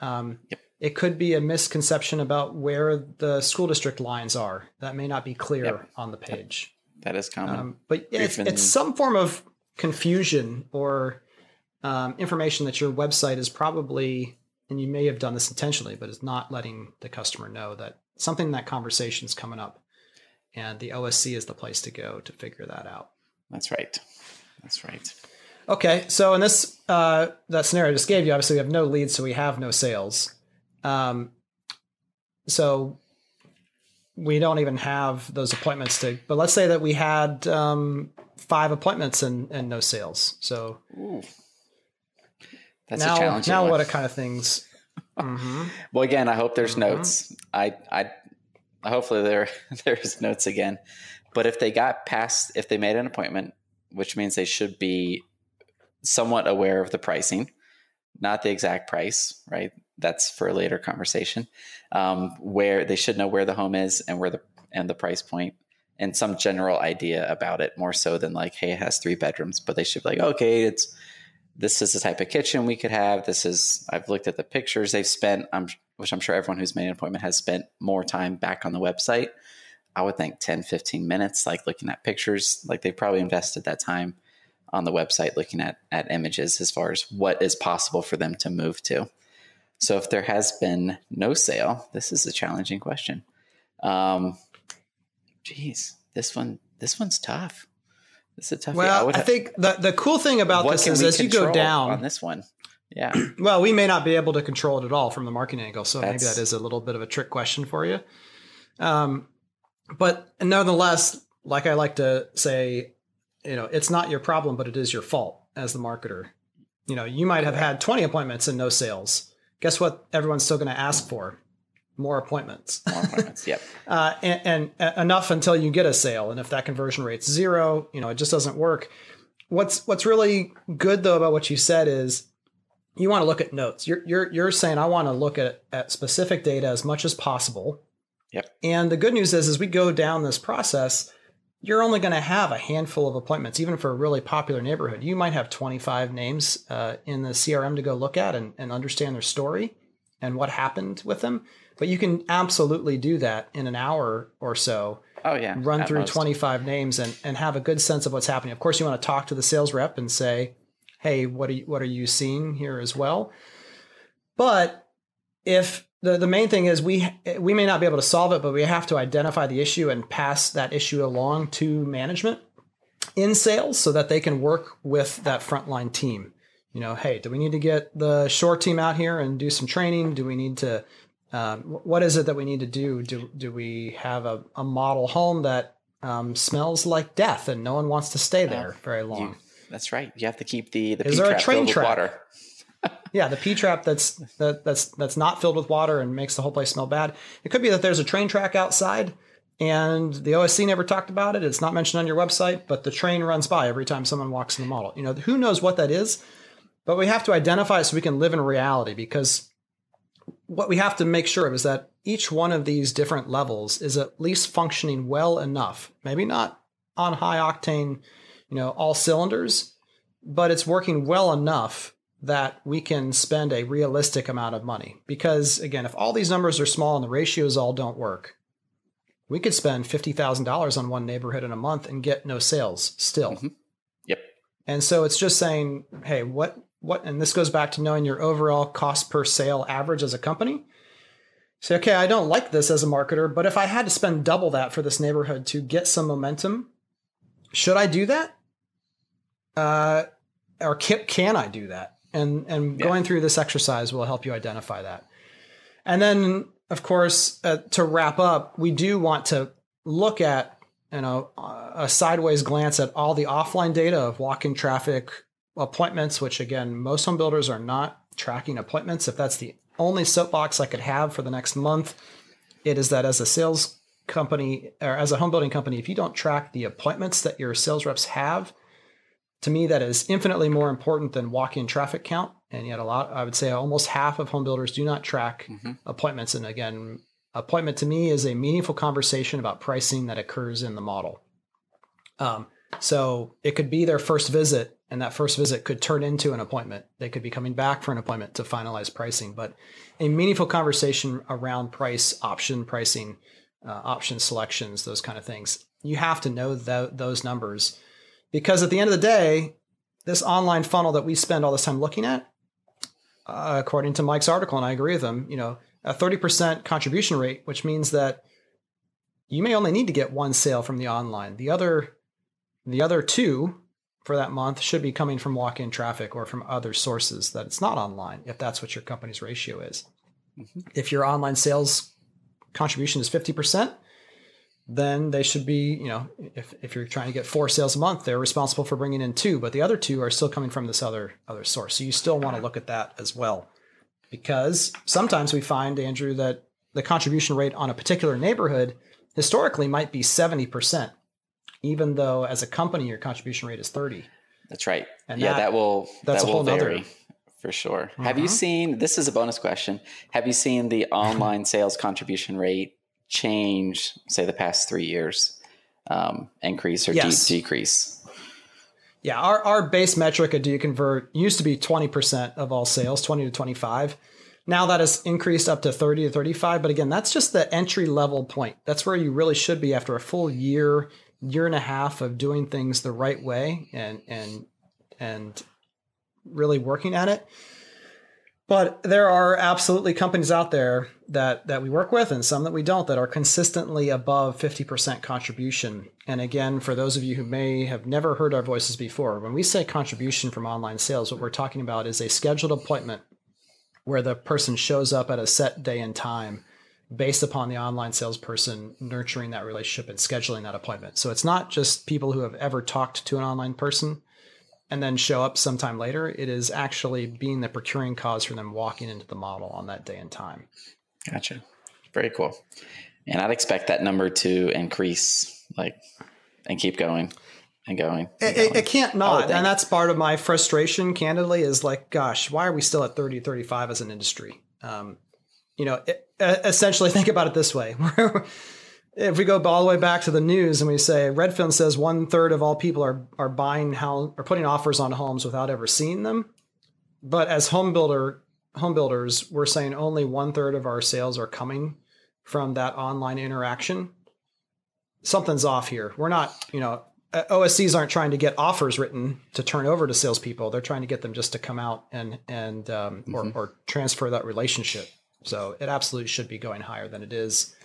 It could be a misconception about where the school district lines are. That may not be clear on the page. That is common. But it's some form of confusion or information that your website is probably, and you may have done this intentionally, but is not letting the customer know that something in that conversation is coming up. And the OSC is the place to go to figure that out. That's right. Okay. So in this, that scenario I just gave you, obviously we have no leads, so we have no sales. So we don't even have those appointments but let's say that we had 5 appointments and no sales. So that's a challenging one. Now what kind of things? Well, again, I hope there's notes. I hopefully there's notes again, but if they made an appointment, which means they should be somewhat aware of the pricing, not the exact price, right? That's for a later conversation. Where they should know where the home is and the price point and some general idea about it, more so than like, hey, it has 3 bedrooms, but they should be like, okay, this is the type of kitchen we could have. I've looked at the pictures they've spent, which I'm sure everyone who's made an appointment has spent more time back on the website. I would think 10, 15 minutes, like looking at pictures, like they probably invested that time on the website looking at images as far as what is possible for them to move to. So if there has been no sale, this is a challenging question. This one's tough. This is a tough. Well, I think the cool thing about this is as you go down on this one. Yeah. Well, we may not be able to control it at all from the marketing angle. So maybe that is a little bit of a trick question for you. But nonetheless, like I like to say, it's not your problem, but it is your fault as the marketer. You might have had 20 appointments and no sales. guess what everyone's still going to ask for? More appointments. More appointments, yep. And enough until you get a sale. And if that conversion rate's 0, it just doesn't work. What's really good though about what you said is you want to look at notes. You're saying I want to look at specific data as much as possible. Yep. And the good news is as we go down this process, you're only going to have a handful of appointments, even for a really popular neighborhood. You might have 25 names in the CRM to go look at and understand their story and what happened with them. But you can absolutely do that in an hour or so. Oh, yeah. Run through 25 names and have a good sense of what's happening. Of course, you want to talk to the sales rep and say, hey, what are you seeing here as well? But if the main thing is we may not be able to solve it, but we have to identify the issue and pass that issue along to management in sales so that they can work with that frontline team. Hey, do we need to get the short team out here and do some training? Do we need to, what is it that we need to do? Do we have a model home that smells like death and no one wants to stay there very long? That's right. You have to keep the is there a train track filled with water. Yeah, the P trap that's not filled with water and makes the whole place smell bad. It could be that there's a train track outside and the OSC never talked about it. It's not mentioned on your website, but the train runs by every time someone walks in the model. Who knows what that is, but we have to identify it so we can live in reality, because what we have to make sure of is that each one of these different levels is at least functioning well enough, maybe not on high octane, all cylinders, but it's working well enough that we can spend a realistic amount of money. Because again, if all these numbers are small and the ratios all don't work, we could spend $50,000 on one neighborhood in a month and get no sales still. Mm-hmm. Yep. And so it's just saying, hey, what, and this goes back to knowing your overall cost per sale average as a company. Say, okay, I don't like this as a marketer, but if I had to spend double that for this neighborhood to get some momentum, should I do that? Or can I do that? And going through this exercise will help you identify that. And then, of course, to wrap up, we do want to look at a sideways glance at all the offline data of walk-in traffic, appointments, which again, most home builders are not tracking appointments. If that's the only soapbox I could have for the next month, it is that as a sales company or as a home building company, if you don't track the appointments that your sales reps have, to me, that is infinitely more important than walk-in traffic count. And yet I would say almost half of home builders do not track appointments. And again, appointment to me is a meaningful conversation about pricing that occurs in the model. So it could be their first visit, and that first visit could turn into an appointment. They could be coming back for an appointment to finalize pricing, but a meaningful conversation around price, option pricing, option selections, those kind of things. You have to know those numbers. Because at the end of the day, this online funnel that we spend all this time looking at, according to Mike's article, and I agree with him, a 30% contribution rate, which means that you may only need to get one sale from the online. The other two for that month should be coming from walk-in traffic or from other sources that it's not online, if that's what your company's ratio is. Mm-hmm. If your online sales contribution is 50%, then they should be, if you're trying to get 4 sales a month, they're responsible for bringing in 2, but the other 2 are still coming from this other source. So you still want to look at that as well, because sometimes we find, Andrew, that the contribution rate on a particular neighborhood historically might be 70%, even though as a company, your contribution rate is 30. That's right. And that will vary. Nother. For sure. Have you seen, this is a bonus question, have you seen the online sales contribution rate change, say, the past 3 years, increase or decrease? Yeah, our base metric at Do You Convert used to be 20% of all sales, 20 to 25. Now that has increased up to 30 to 35. But again, that's just the entry level point. That's where you really should be after a full year and a half of doing things the right way and really working at it. But there are absolutely companies out there that we work with and some that we don't, that are consistently above 50% contribution. And again, for those of you who may have never heard our voices before, when we say contribution from online sales, what we're talking about is a scheduled appointment where the person shows up at a set day and time based upon the online salesperson nurturing that relationship and scheduling that appointment. So it's not just people who have ever talked to an online person. and then show up sometime later. It is actually being the procuring cause for them walking into the model on that day and time. Gotcha. Very cool. And I'd expect that number to increase, and keep going and going. It can't not. And that's part of my frustration, candidly, is like, gosh, why are we still at 30, 35 as an industry? Essentially think about it this way. If we go all the way back to the news and we say Redfin says 1/3 of all people are buying are putting offers on homes without ever seeing them. But as home builders, we're saying only 1/3 of our sales are coming from that online interaction. Something's off here. We're not, OSCs aren't trying to get offers written to turn over to salespeople. They're trying to get them just to come out and or transfer that relationship. So it absolutely should be going higher than it is.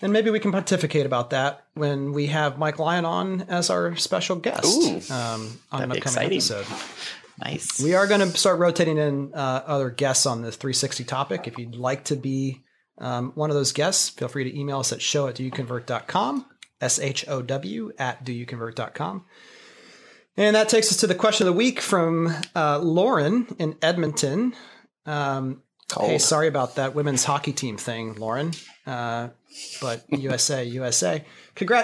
And maybe we can pontificate about that when we have Mike Lyon on as our special guest on an upcoming episode. Nice. We are going to start rotating in other guests on this 360 topic. If you'd like to be one of those guests, feel free to email us at show@doyouconvert.com, SHOW@doyouconvert.com. And that takes us to the question of the week from Lauren in Edmonton. Hey, sorry about that women's hockey team thing, Lauren. But USA.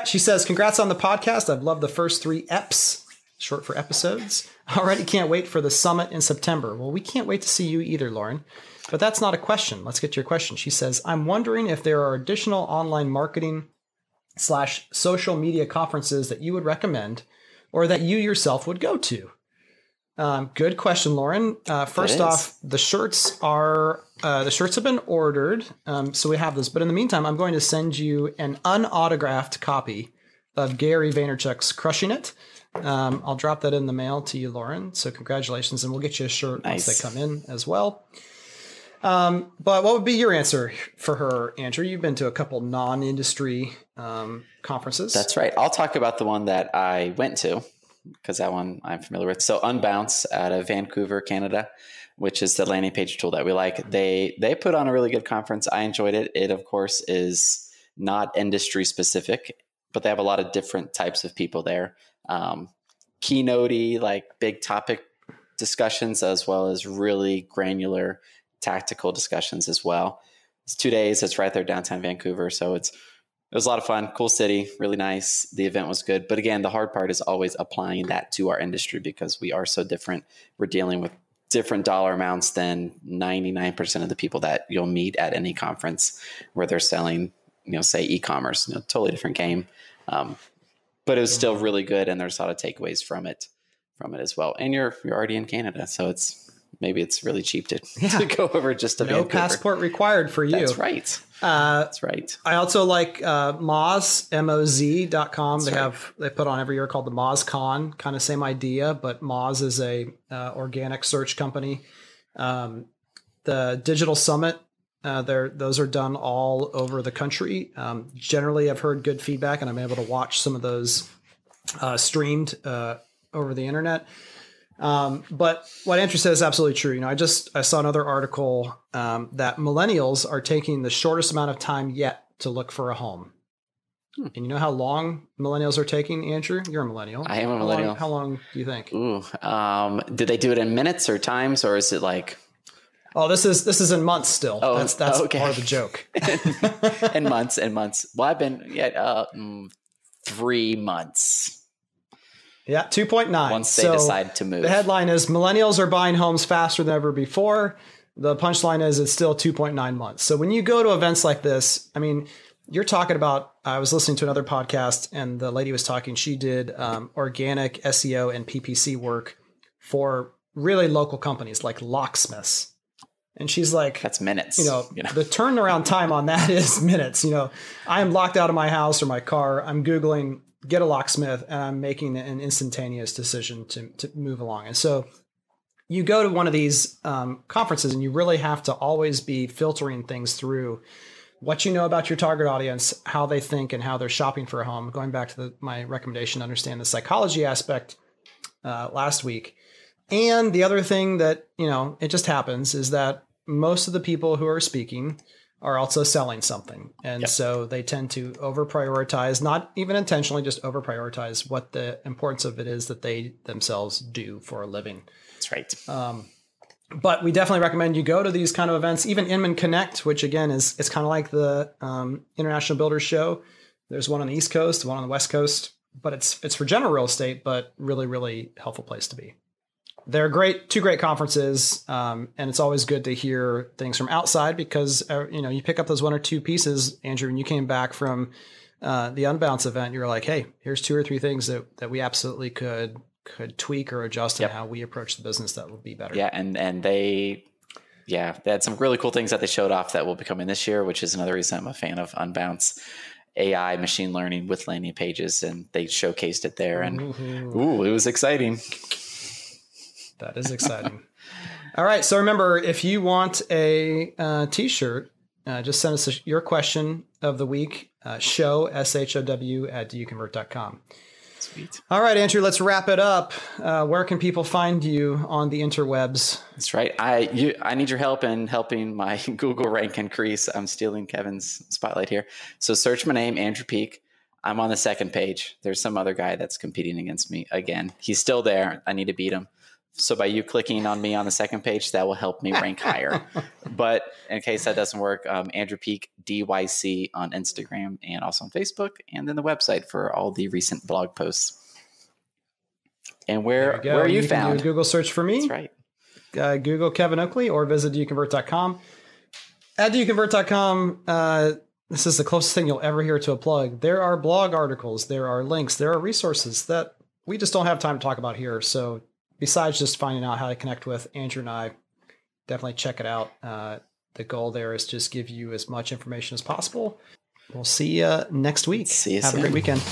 She says, congrats on the podcast. I've loved the first 3 EPs, short for episodes. Already can't wait for the summit in September. Well, we can't wait to see you either, Lauren. But that's not a question. Let's get to your question. She says, I'm wondering if there are additional online marketing / social media conferences that you would recommend or that you yourself would go to. Good question, Lauren. First off, the shirts have been ordered. So we have this, but in the meantime, I'm going to send you an unautographed copy of Gary Vaynerchuk's Crushing It. I'll drop that in the mail to you, Lauren. So congratulations. And we'll get you a shirt once they come in as well. But what would be your answer for her, Andrew? You've been to a couple non-industry, conferences. That's right. I'll talk about the one that I went to, because that one I'm familiar with. So Unbounce out of Vancouver, Canada, which is the landing page tool that we like. They put on a really good conference. I enjoyed it. It, of course, is not industry specific, but they have a lot of different types of people there. Keynote-y, big topic discussions, as well as really granular tactical discussions as well. It's 2 days. It's right there downtown Vancouver. So it was a lot of fun. Cool city, really nice. The event was good. But again, the hard part is always applying that to our industry because we are so different. We're dealing with different dollar amounts than 99% of the people that you'll meet at any conference where they're selling, say e-commerce, totally different game. But it was still really good. And there's a lot of takeaways from it as well. And you're already in Canada. So maybe it's really cheap to go over just to Vancouver. No passport required for you. That's right. That's right. I also like Moz, MOZ.com. They put on every year called the MozCon, kind of same idea, but Moz is a organic search company. The Digital Summit, those are done all over the country. Generally, I've heard good feedback, and I'm able to watch some of those streamed over the internet. But what Andrew said is absolutely true. I saw another article that millennials are taking the shortest amount of time yet to look for a home. And you know how long millennials are taking, Andrew? You're a millennial. I am a millennial. How long do you think? Did they do it in minutes or times, or is it like? Oh, this is in months still. That's okay. Part of the joke. And months. Well, I've been 3 months. Yeah, 2.9. Once they decide to move. The headline is millennials are buying homes faster than ever before. The punchline is it's still 2.9 months. So when you go to events like this, you're talking about, I was listening to another podcast and the lady was talking, she did organic SEO and PPC work for really local companies like locksmiths. And she's like, that's minutes. The turnaround time on that is minutes. I am locked out of my house or my car. I'm Googling get a locksmith and I'm making an instantaneous decision to move along. And so you go to one of these conferences and you really have to always be filtering things through what you know about your target audience, how they think and how they're shopping for a home. Going back to my recommendation to understand the psychology aspect last week. And the other thing that, it just happens is that most of the people who are speaking are also selling something. And so they tend to over prioritize, not even intentionally, just over prioritize what the importance of it is that they themselves do for a living. That's right. But we definitely recommend you go to these kind of events, even Inman Connect, which again it's kind of like the International Builders Show. There's one on the East Coast, one on the West Coast, but it's for general real estate, but really, really helpful place to be. They're great, two great conferences, and it's always good to hear things from outside because you pick up those one or two pieces, Andrew, when you came back from the Unbounce event, you were like, hey, here's 2 or 3 things that we absolutely could tweak or adjust in how we approach the business that would be better. Yeah, and they had some really cool things that they showed off that will be coming this year, which is another reason I'm a fan of Unbounce. AI, machine learning with landing pages, and they showcased it there, and it was exciting. That is exciting. All right. So remember, if you want a t-shirt, just send us your question of the week, show, SHOW @doyouconvert.com. Sweet. All right, Andrew, let's wrap it up. Where can people find you on the interwebs? That's right. I need your help in helping my Google rank increase. I'm stealing Kevin's spotlight here. So search my name, Andrew Peak. I'm on the second page. There's some other guy that's competing against me again. He's still there. I need to beat him. So by you clicking on me on the second page, that will help me rank higher. But in case that doesn't work, Andrew Peak DYC on Instagram and also on Facebook, and then the website for all the recent blog posts. And where are you found? Can do a Google search for me. That's right. Google Kevin Oakley or visit doyouconvert.com. At doyouconvert.com, this is the closest thing you'll ever hear to a plug. There are blog articles, there are links, there are resources that we just don't have time to talk about here. So besides just finding out how to connect with Andrew and I, definitely check it out. The goal there is just give you as much information as possible. We'll see you next week. See you Have soon. a great weekend.